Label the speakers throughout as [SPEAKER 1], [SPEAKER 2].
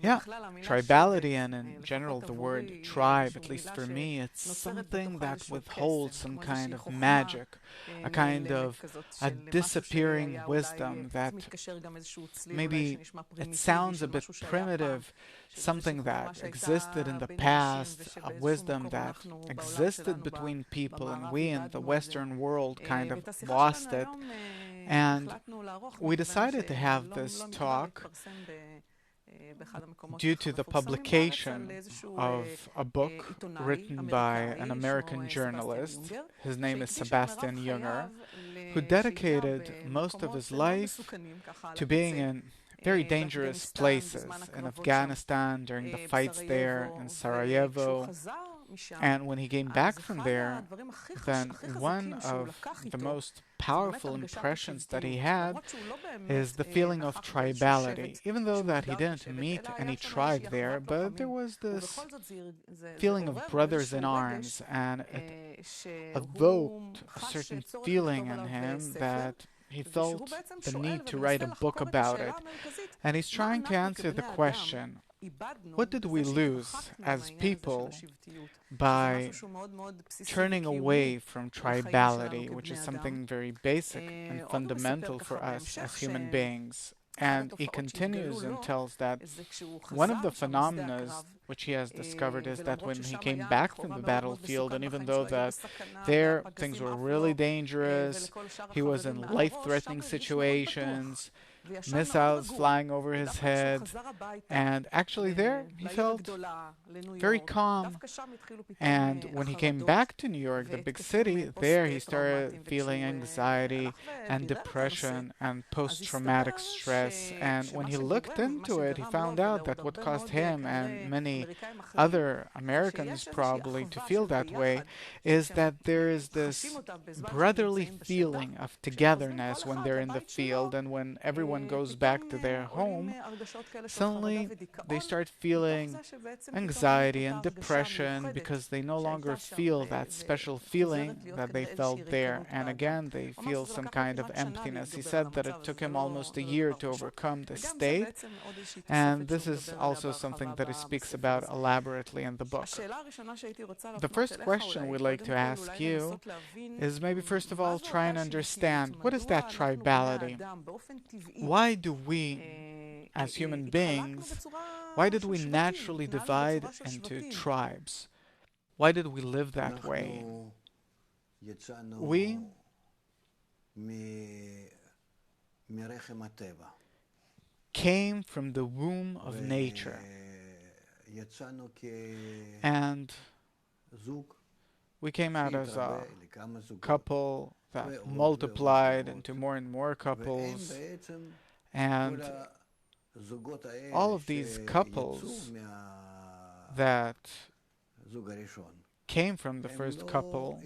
[SPEAKER 1] Yeah, tribality and in general the word tribe, at least for me, it's something that withholds some kind of magic, a kind of a disappearing wisdom that maybe it sounds a bit primitive, something that existed in the past, a wisdom that existed between people, and we in the Western world kind of lost it. And we decided to have this talk due to the publication of a book written by an American journalist. His name is Sebastian Junger, who dedicated most of his life to being in very dangerous places in Afghanistan during the fights there, in Sarajevo. And when he came back from there, then one of the most powerful impressions that he had is the feeling of tribality. Even though that he didn't meet any tribe there, but there was this feeling of brothers in arms, and it evoked a certain feeling in him that he felt the need to write a book about it. And he's trying to answer the question, what did we lose as people by turning away from tribality, which is something very basic and fundamental for us as human beings? And he continues and tells that one of the phenomena which he has discovered is that when he came back from the battlefield, and even though that there things were really dangerous, he was in life-threatening situations, missiles flying over his head, and actually there he felt very calm. And when he came back to New York, the big city, there he started feeling anxiety and depression and post-traumatic stress. And when he looked into it, he found out that what caused him and many other Americans probably to feel that way is that there is this brotherly feeling of togetherness when they're in the field, and when everyone goes back to their home, suddenly they start feeling anxiety and depression because they no longer feel that special feeling that they felt there, and again they feel some kind of emptiness. He said that it took him almost a year to overcome this state, and this is also something that he speaks about elaborately in the book. The first question we'd like to ask you is, maybe first of all try and understand, what is that tribality? Why do we, as human beings, why did we naturally divide into tribes? Why did we live that way? We came from the womb of nature, and we came out as a couple that multiplied into more and more couples, and all of these couples that came from the first couple,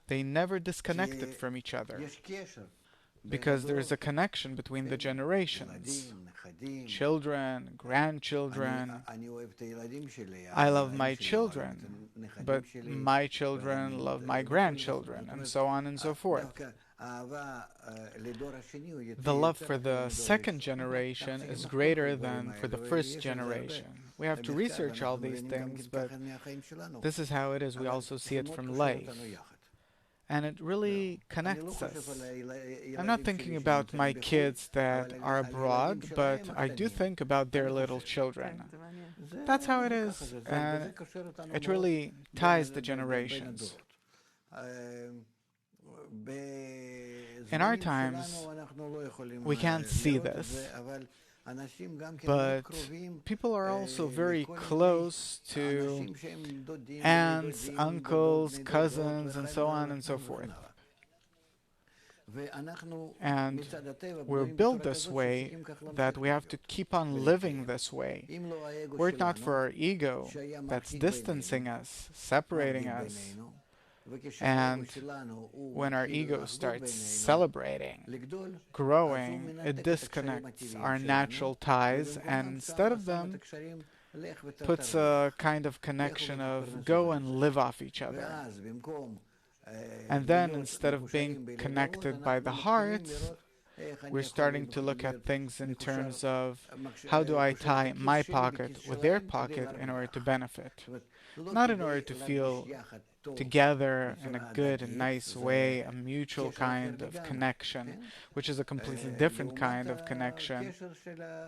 [SPEAKER 1] they never disconnected from each other, because there is a connection between the generations, children, grandchildren. I love my children, but my children love my grandchildren, and so on and so forth. The love for the second generation is greater than for the first generation. We have to research all these things, but this is how it is. We also see it from life. And it really connects us. I'm not thinking about my kids that are abroad, but I do think about their little children. That's how it is, and it really ties the generations. In our times, we can't see this, but people are also very close to aunts, uncles, cousins, and so on and so forth. And we're built this way that we have to keep on living this way. Were it not for our ego that's distancing us, separating us, and when our ego starts celebrating, growing, it disconnects our natural ties, and instead of them, puts a kind of connection of go and live off each other. And then instead of being connected by the heart, We're starting to look at things in terms of how do I tie my pocket with their pocket in order to benefit, not in order to feel together in a good and nice way, a mutual kind of connection, which is a completely different kind of connection,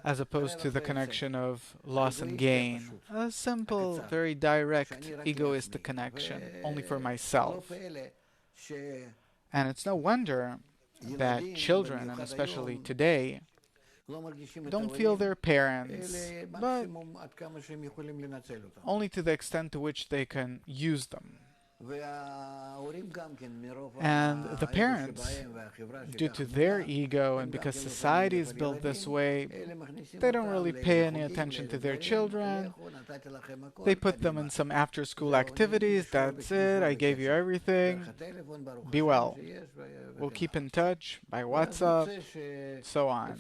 [SPEAKER 1] as opposed to the connection of loss and gain. A simple, very direct, egoistic connection, only for myself. And it's no wonder that children, and especially today, don't feel their parents, but only to the extent to which they can use them. And the parents, due to their ego and because society is built this way, they don't really pay any attention to their children. They put them in some after-school activities. That's it. I gave you everything. Be well. We'll keep in touch by WhatsApp, so on.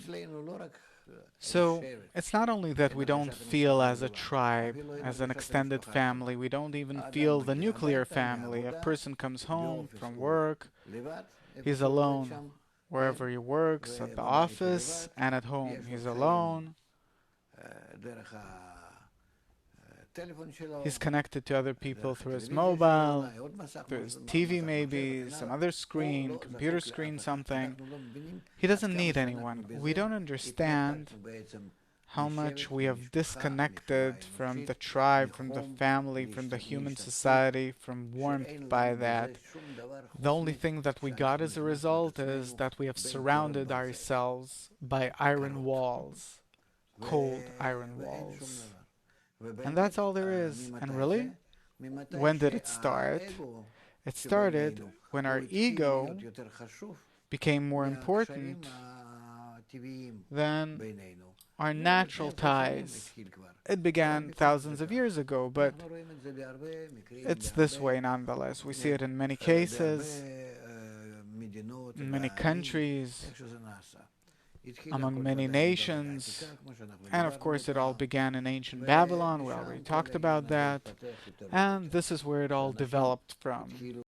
[SPEAKER 1] So it's not only that we don't feel as a tribe, as an extended family, we don't even feel the nuclear family. A person comes home from work, he's alone wherever he works, at the office and at home. He's alone. He's connected to other people through his mobile, through his TV maybe, some other screen, computer screen, something. He doesn't need anyone. We don't understand how much we have disconnected from the tribe, from the family, from the human society, from warmth by that. The only thing that we got as a result is that we have surrounded ourselves by iron walls, cold iron walls. And that's all there is. And really, when did it start? It started when our ego became more important than our natural ties. It began thousands of years ago, but it's this way nonetheless. We see it in many cases, in many countries, among many nations, and of course it all began in ancient Babylon. We already talked about that, and this is where it all developed from.